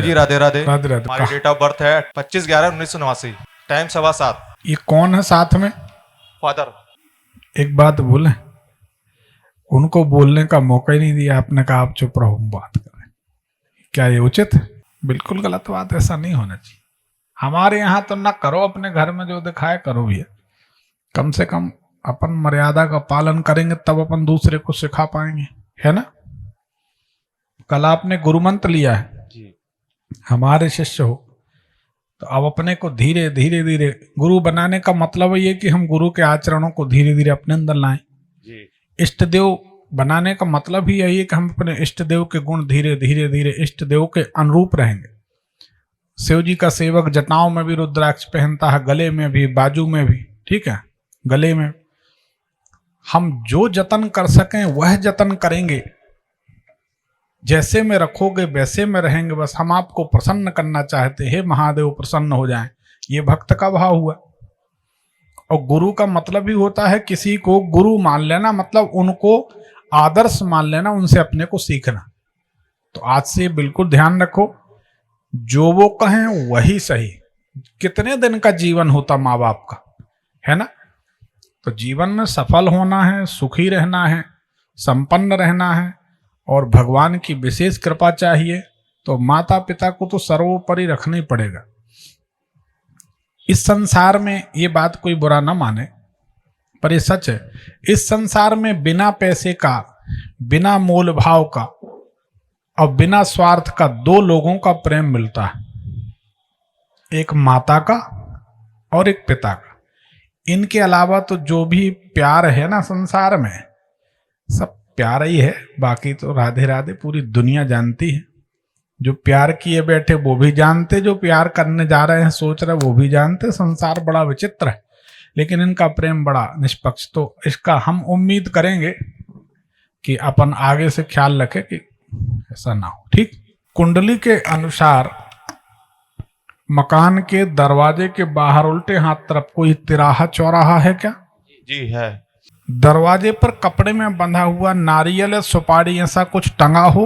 गुरु जी राधे राधे। राधे राधे। हमारी date of birth है 25/11/1989, time 7:15। ये कौन है साथ में? फादर। एक बात बोले, उनको बोलने का मौका ही नहीं दिया, आपने कहा आप चुप रहो, हम बात करें। क्या ये उचित है? बिल्कुल गलत बात, ऐसा नहीं होना चाहिए। हमारे यहाँ तो ना करो, अपने घर में जो दिखाए करो भैया। कम से कम अपन मर्यादा का पालन करेंगे तब अपन दूसरे को सिखा पाएंगे, है ना। कल आपने गुरु मंत्र लिया है जी। हमारे शिष्य हो, तो अब अपने को धीरे धीरे धीरे गुरु बनाने का मतलब ये कि हम गुरु के आचरणों को धीरे धीरे अपने अंदर लाएं। जी। इष्ट देव बनाने का मतलब ही यही है कि हम अपने इष्ट देव के गुण धीरे धीरे धीरे इष्ट देव के अनुरूप रहेंगे। शिव जी का सेवक जटाओं में भी रुद्राक्ष पहनता है, गले में भी, बाजू में भी, ठीक है, गले में। हम जो जतन कर सकें वह जतन करेंगे। जैसे में रखोगे वैसे में रहेंगे, बस हम आपको प्रसन्न करना चाहते हैं, महादेव प्रसन्न हो जाएं। ये भक्त का भाव हुआ। और गुरु का मतलब ही होता है किसी को गुरु मान लेना, मतलब उनको आदर्श मान लेना, उनसे अपने को सीखना। तो आज से बिल्कुल ध्यान रखो, जो वो कहें वही सही। कितने दिन का जीवन होता माँ बाप का, है ना। तो जीवन में सफल होना है, सुखी रहना है, संपन्न रहना है, और भगवान की विशेष कृपा चाहिए, तो माता पिता को तो सर्वोपरि रखना ही पड़ेगा। इस संसार में ये बात कोई बुरा ना माने, पर ये सच है, इस संसार में बिना पैसे का, बिना मोल भाव का और बिना स्वार्थ का दो लोगों का प्रेम मिलता है, एक माता का और एक पिता का। इनके अलावा तो जो भी प्यार है ना संसार में, सब प्यार ही है। बाकी तो राधे राधे पूरी दुनिया जानती है। जो प्यार किए बैठे वो भी जानते, जो प्यार करने जा रहे हैं सोच रहे वो भी जानते। संसार बड़ा विचित्र है, लेकिन इनका प्रेम बड़ा निष्पक्ष। तो इसका हम उम्मीद करेंगे कि अपन आगे से ख्याल रखें कि ऐसा ना हो, ठीक। कुंडली के अनुसार मकान के दरवाजे के बाहर उल्टे हाथ तरफ कोई तिराहा चौराहा है क्या? जी है। दरवाजे पर कपड़े में बंधा हुआ नारियल या सुपारी ऐसा कुछ टंगा हो?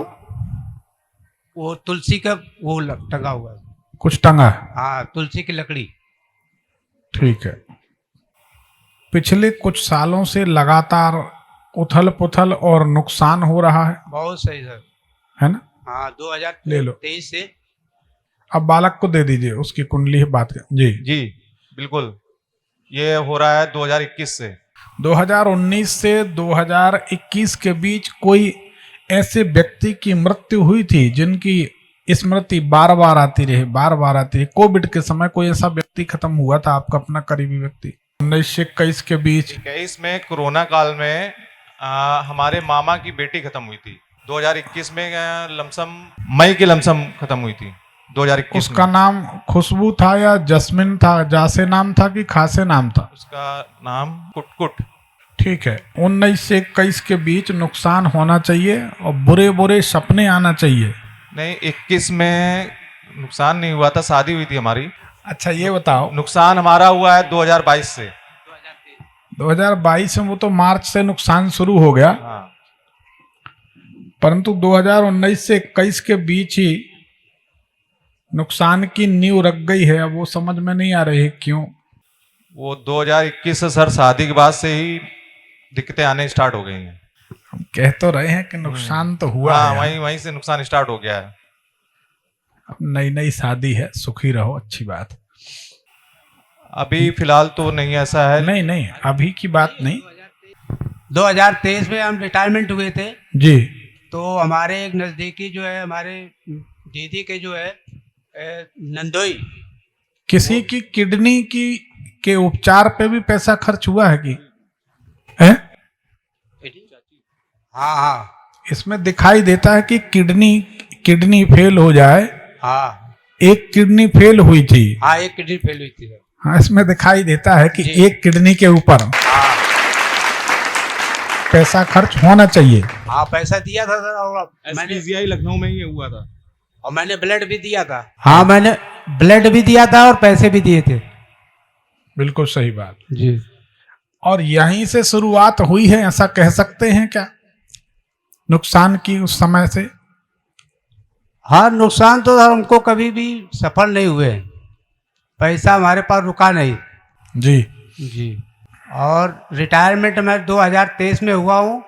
वो तुलसी का वो टंगा हुआ है। कुछ टंगा है? हाँ, तुलसी की लकड़ी। ठीक है। पिछले कुछ सालों से लगातार उथल पुथल और नुकसान हो रहा है, बहुत सही सर, है ना। हाँ, ले लो। 2023 से। अब बालक को दे दीजिए, उसकी कुंडली है, बात कर। जी जी बिल्कुल, ये हो रहा है 2021 से। 2019 से 2021 के बीच कोई ऐसे व्यक्ति की मृत्यु हुई थी जिनकी स्मृति बार बार आती रही, बार बार आती रही? कोविड के समय कोई ऐसा व्यक्ति खत्म हुआ था आपका अपना करीबी व्यक्ति? 19 से 21 के बीच 21 में कोरोना काल में हमारे मामा की बेटी खत्म हुई थी। 2021 में लमसम मई की लमसम खत्म हुई थी 2021 उसका में। नाम खुशबू था या जस्मिन था? जासे नाम था कि खासे नाम था? उसका नाम कुटकुट। ठीक है। 19 से 21 के बीच नुकसान होना चाहिए और बुरे बुरे सपने आना चाहिए। नहीं, 21 में नुकसान नहीं हुआ था, शादी हुई थी हमारी। अच्छा ये बताओ, नुकसान हमारा हुआ है 2022 से। 2022 में वो तो मार्च से नुकसान शुरू हो गया, हाँ। परंतु 2019 से 21 के बीच ही नुकसान की नींव रख गई है। अब वो समझ में नहीं आ रही है क्यों। वो 2021 से सर शादी के बाद से ही दिक्कतें आने स्टार्ट हो गई हैं। हम कह तो रहे हैं कि नुकसान तो हुआ हाँ, है। वहीं से नुकसान स्टार्ट हो गया है। अब नई नई शादी है, सुखी रहो, अच्छी बात। अभी फिलहाल तो नहीं ऐसा है। नहीं नहीं, अभी की बात नहीं। 2023 में हम रिटायरमेंट हुए थे, जी। तो हमारे एक नज़दीकी जो है, हमारे दीदी के जो है नंदोई, किसी की किडनी के उपचार पे भी पैसा खर्च हुआ है कि है? हाँ हाँ इसमें दिखाई देता है कि किडनी फेल हो जाए। हाँ, एक किडनी फेल हुई थी। हाँ, एक किडनी फेल हुई थी। हाँ, इसमें दिखाई देता है कि जी। एक किडनी के ऊपर हाँ पैसा खर्च होना चाहिए। हाँ, पैसा दिया था सर, और मैंने SPCI लखनऊ में ही ये हुआ था। और मैंने ब्लड भी दिया था। हाँ, मैंने ब्लड भी दिया था और पैसे भी दिए थे। बिल्कुल सही बात। जी। और यहीं से शुरुआत हुई है, ऐसा कह सकते हैं क्या, नुकसान की उस समय से? हाँ, नुकसान तो हमको कभी भी सफल नहीं हुए, पैसा हमारे पास रुका नहीं जी। जी। और रिटायरमेंट मैं 2023 में हुआ हूँ,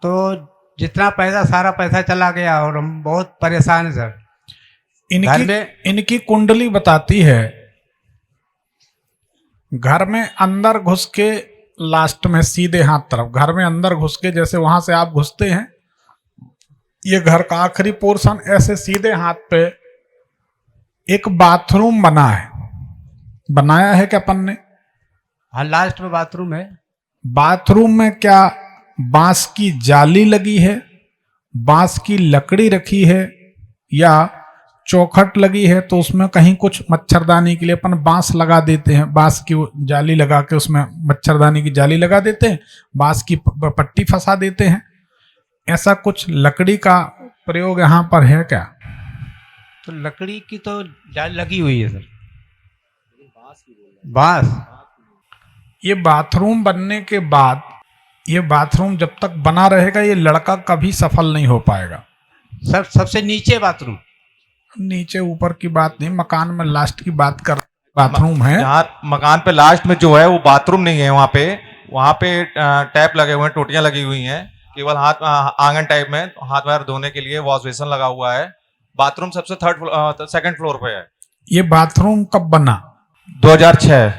तो जितना पैसा सारा पैसा चला गया और हम बहुत परेशान हैं सर। घर इनकी में इनकी कुंडली बताती है घर में अंदर घुस के लास्ट में सीधे हाथ तरफ, घर में अंदर घुस के जैसे वहां से आप घुसते हैं, ये घर का आखिरी पोर्शन, ऐसे सीधे हाथ पे एक बाथरूम बना है, बनाया है क्या अपन ने? हाँ, लास्ट में बाथरूम है। बाथरूम में क्या बांस की जाली लगी है, बांस की लकड़ी रखी है, या चौखट लगी है? तो उसमें कहीं कुछ मच्छरदानी के लिए अपन बांस लगा देते हैं, बांस की वो जाली लगा के उसमें मच्छरदानी की जाली लगा देते हैं, बांस की पट्टी फंसा देते हैं। ऐसा कुछ लकड़ी का प्रयोग यहाँ पर है क्या? तो लकड़ी की तो जाल लगी हुई है सर, बांस। ये बाथरूम बनने के बाद, ये बाथरूम जब तक बना रहेगा, ये लड़का कभी सफल नहीं हो पाएगा। सर सबसे नीचे बाथरूम, नीचे ऊपर की बात नहीं, मकान में लास्ट की बात कर, बाथरूम है। यहाँ मकान पे लास्ट में जो है वो बाथरूम नहीं है, वहाँ पे टैप लगे हुए हैं, टोटियां लगी हुई हैं, केवल हाथ आंगन टाइप में हाथ पैर धोने के लिए वॉश बेसिन लगा हुआ है। बाथरूम सबसे सेकंड फ्लोर पे है। ये बाथरूम कब बना? 2006।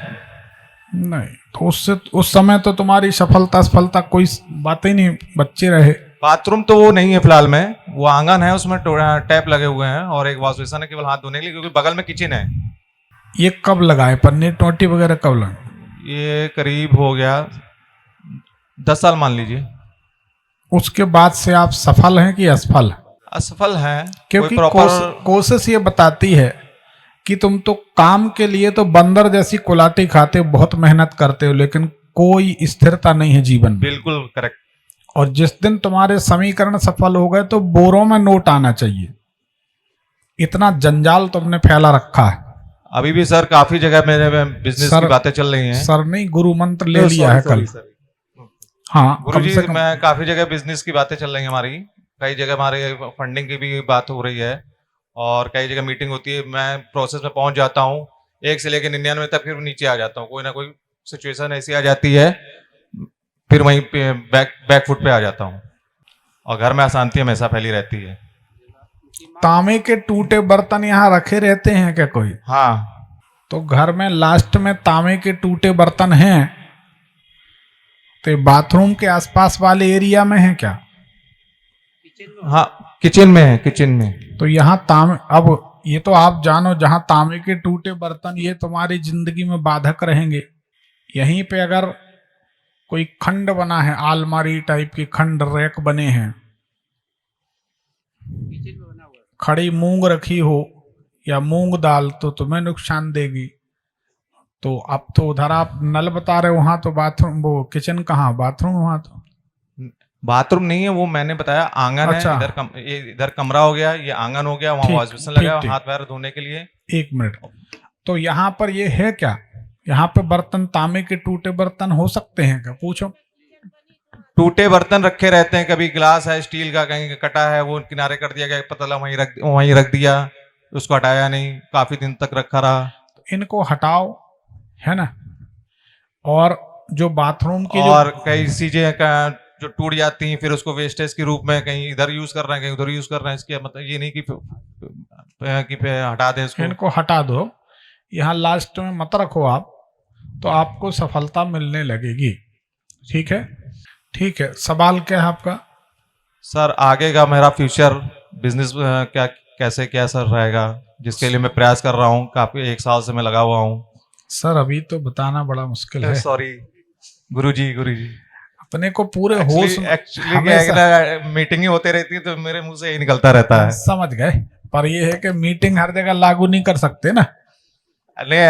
नहीं तो उससे उस समय तो तुम्हारी सफलता कोई बात ही नहीं, बच्चे रहे। बाथरूम तो वो नहीं है फिलहाल में, वो आंगन है, उसमें टैप लगे हुए हैं और एक वॉश बेसिन है केवल हाथ धोने के लिए, क्योंकि बगल में किचन है। ये कब लगाए पन्नी टोटी वगैरह कब लगाए? ये करीब हो गया 10 साल मान लीजिए। उसके बाद से आप सफल हैं कि असफल? असफल है, क्योंकि कोशिश ये बताती है कि तुम तो काम के लिए तो बंदर जैसी कुलाटी खाते हो, बहुत मेहनत करते हो, लेकिन कोई स्थिरता नहीं है जीवन में। बिल्कुल करेक्ट। और जिस दिन तुम्हारे समीकरण सफल हो गए तो बोरों में नोट आना चाहिए। इतना जंजाल तुमने फैला रखा है। अभी भी सर काफी जगह मेरे बिजनेस की बातें चल रही हैं। सर नहीं, गुरु मंत्र ले लिया है कल। हाँ गुरुजी, मैं काफी जगह बिजनेस की बातें चल रही हैं हमारी, कई जगह हमारे फंडिंग की भी बात हो रही है और कई जगह मीटिंग होती है। मैं प्रोसेस में पहुंच जाता हूँ, 1 से लेकर 99 तक, फिर नीचे आ जाता हूँ। कोई ना कोई सिचुएशन ऐसी आ जाती है, फिर वहीं पे बैक फुट पे आ जाता हूँ और घर में अशांति हमेशा फैली रहती है। तांबे के टूटे बर्तन यहाँ रखे रहते हैं क्या कोई? हाँ, तो घर में लास्ट में तांबे के टूटे बर्तन हैं, तो बाथरूम के आसपास वाले एरिया में है क्या? हाँ, किचन में है, किचन में। तो यहाँ तांबे, अब ये तो आप जानो, जहाँ तांबे के टूटे बर्तन ये तुम्हारी जिंदगी में बाधक रहेंगे। यहीं पे अगर कोई खंड बना है, आलमारी टाइप की खंड, रैक बने हैं, खड़ी मूंग रखी हो या मूंग दाल, तो तुम्हें नुकसान देगी। तो अब तो उधर आप नल बता रहे हो, वहां तो बाथरूम, वो किचन कहाँ, बाथरूम वहां तो बाथरूम नहीं है, वो मैंने बताया आंगन अच्छा। है। इधर कमरा हो गया, ये आंगन हो गया, वहाँ वॉश बेसिन लगा, हाथ पैर धोने के लिए। 1 मिनट, तो यहाँ पर ये है क्या? यहाँ पे बर्तन, तांबे के टूटे बर्तन हो सकते हैं क्या? पूछो। टूटे बर्तन रखे रहते हैं, कभी ग्लास है स्टील का, कहीं कटा है वो किनारे कर दिया गया, पता लगा वहीं रख दिया, उसको हटाया नहीं, काफी दिन तक रखा रहा। इनको हटाओ, है ना। और जो बाथरूम की और कई चीजें जो टूट जाती हैं, फिर उसको वेस्टेज के रूप में कहीं इधर यूज कर रहे हैं, कहीं उधर यूज कर रहे हैं। इसके मतलब ये नहीं कि हटा दें इसको। इनको हटा दो, यहाँ लास्ट में मत रखो आप, तो आपको सफलता मिलने लगेगी। ठीक है, ठीक है। सवाल क्या है आपका? सर आगे का मेरा फ्यूचर बिजनेस कैसे क्या सर रहेगा, जिसके लिए मैं प्रयास कर रहा हूँ, काफी 1 साल से मैं लगा हुआ हूँ। सर अभी तो बताना बड़ा मुश्किल है। सॉरी गुरुजी। अपने को पूरे होश, एक्चुअली मीटिंग ही होते रहती है तो मेरे मुंह से ही निकलता रहता है। समझ गए, पर ये है कि मीटिंग हर जगह लागू नहीं कर सकते ना। नहीं,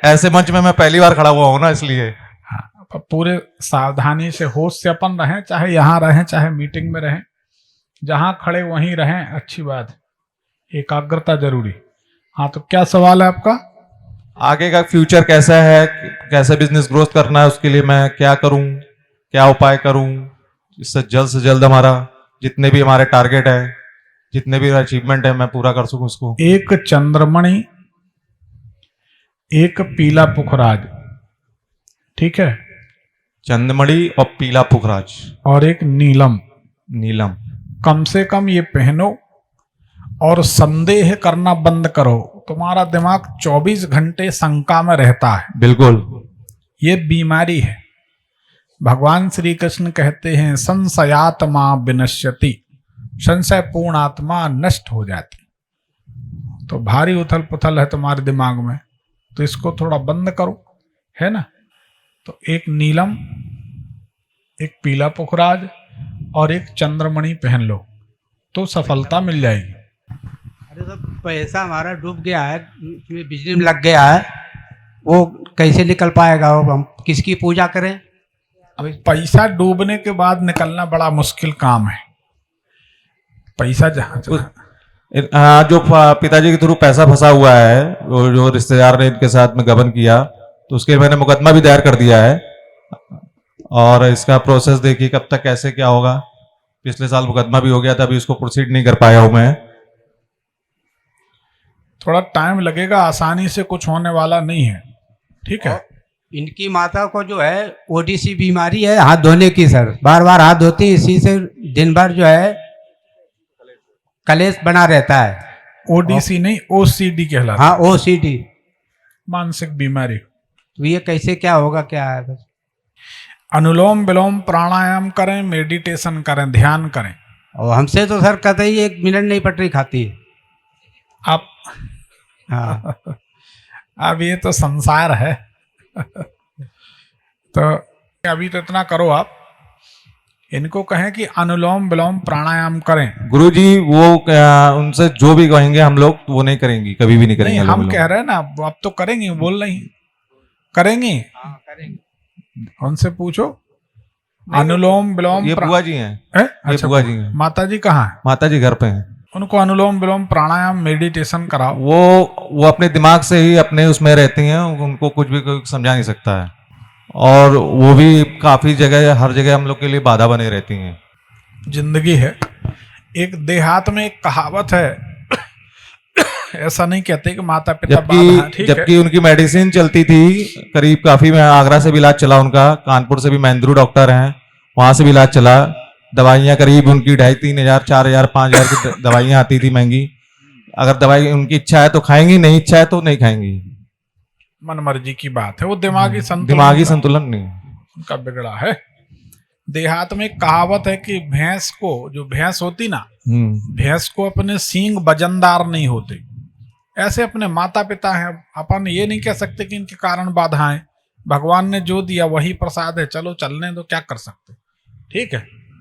ऐसे मंच में मैं पहली बार खड़ा हुआ हूँ ना, इसलिए। हाँ, पर पूरे सावधानी से, होश से अपन रहें, चाहे यहाँ रहें चाहे मीटिंग में रहें, जहाँ खड़े वहीं रहें, अच्छी बात, एकाग्रता जरूरी। हाँ, तो क्या सवाल है आपका? आगे का फ्यूचर कैसा है, कैसे बिजनेस ग्रोथ करना है, उसके लिए मैं क्या करूं, क्या उपाय करूं, इससे जल्द हमारा जितने भी हमारे टारगेट है जितने भी अचीवमेंट है मैं पूरा कर सकूं उसको। एक चंद्रमणि, एक पीला पुखराज, ठीक है, चंद्रमणि और पीला पुखराज, और एक नीलम। नीलम। कम से कम ये पहनो और संदेह करना बंद करो। तुम्हारा दिमाग 24 घंटे शंका में रहता है, बिल्कुल। ये बीमारी है। भगवान श्री कृष्ण कहते हैं संशयात्मा विनश्यति, संशय पूर्ण आत्मा नष्ट हो जाती। तो भारी उथल पुथल है तुम्हारे दिमाग में, तो इसको थोड़ा बंद करो, है ना। तो एक नीलम, एक पीला पुखराज और एक चंद्रमणि पहन लो तो सफलता मिल जाएगी। अरे तो पैसा हमारा डूब गया है, उसमें बिजली में लग गया है, वो कैसे निकल पाएगा? वो हम किसकी पूजा करें? अब पैसा डूबने के बाद निकलना बड़ा मुश्किल काम है। पैसा जहाँ जो पिताजी के थ्रू पैसा फंसा हुआ है, वो जो रिश्तेदार ने इनके साथ में गबन किया, तो उसके मैंने मुकदमा भी दायर कर दिया है। और इसका प्रोसेस देखिए कब तक कैसे क्या होगा। पिछले साल मुकदमा भी हो गया था, अभी उसको प्रोसीड नहीं कर पाया हूं मैं। थोड़ा टाइम लगेगा, आसानी से कुछ होने वाला नहीं है, ठीक है। इनकी माता को जो है ओडीसी बीमारी है, हाथ धोने की सर, बार बार हाथ धोती, इसी से दिन भर जो है कलेश बना रहता है। ओडीसी नहीं, ओसीडी कहलाता है, हाँ, ओसीडी। मानसिक बीमारी। तो ये कैसे क्या होगा, क्या है? बस अनुलोम विलोम प्राणायाम करें, मेडिटेशन करें, ध्यान करें। और हमसे तो सर कतई 1 मिनट नहीं पटरी खाती है। आप हाँ अब ये तो संसार है। तो अभी तो इतना करो, आप इनको कहें कि अनुलोम विलोम प्राणायाम करें। गुरुजी वो उनसे जो भी कहेंगे हम लोग वो नहीं करेंगे, कभी भी नहीं करेंगे। नहीं, हम लोग कह रहे हैं ना, अब तो करेंगे, बोल रही करेंगी, करेंगे। उनसे पूछो। अनुलोम विलोम ये बुआ जी हैं, है? ये अच्छा, बुआ जी हैं। माता जी कहाँ है? माता जी घर पे हैं। उनको अनुलोम विलोम प्राणायाम मेडिटेशन कराओ। वो अपने दिमाग से ही अपने उसमें रहती हैं, उनको कुछ भी कोई समझा नहीं सकता है। और वो भी काफी जगह, हर जगह हम लोग के लिए बाधा बने रहती हैं। जिंदगी है। एक देहात में एक कहावत है, ऐसा नहीं कहते कि माता पिता बाधा है, ठीक है। जबकि उनकी मेडिसिन चलती थी करीब, काफी में आगरा से भी इलाज चला उनका, कानपुर से भी महेंद्रू डॉक्टर हैं, वहां से भी इलाज चला। दवाइयाँ करीब उनकी 2,500, 3,000, 4,000, 5,000 की दवाइयाँ आती थी महंगी। अगर दवाई उनकी इच्छा है तो खाएंगी, नहीं इच्छा है तो नहीं खाएंगी। मन मर्जी की बात है, वो दिमागी संतुलन नहीं उनका बिगड़ा है। देहात में एक कहावत है कि भैंस को, जो भैंस होती ना, भैंस को अपने सींग वजनदार नहीं होते, ऐसे अपने माता पिता हैं। अपन ये नहीं कह सकते कि इनके कारण बाधाएं। भगवान ने जो दिया वही प्रसाद है, चलो चलने दो, क्या कर सकते, ठीक है।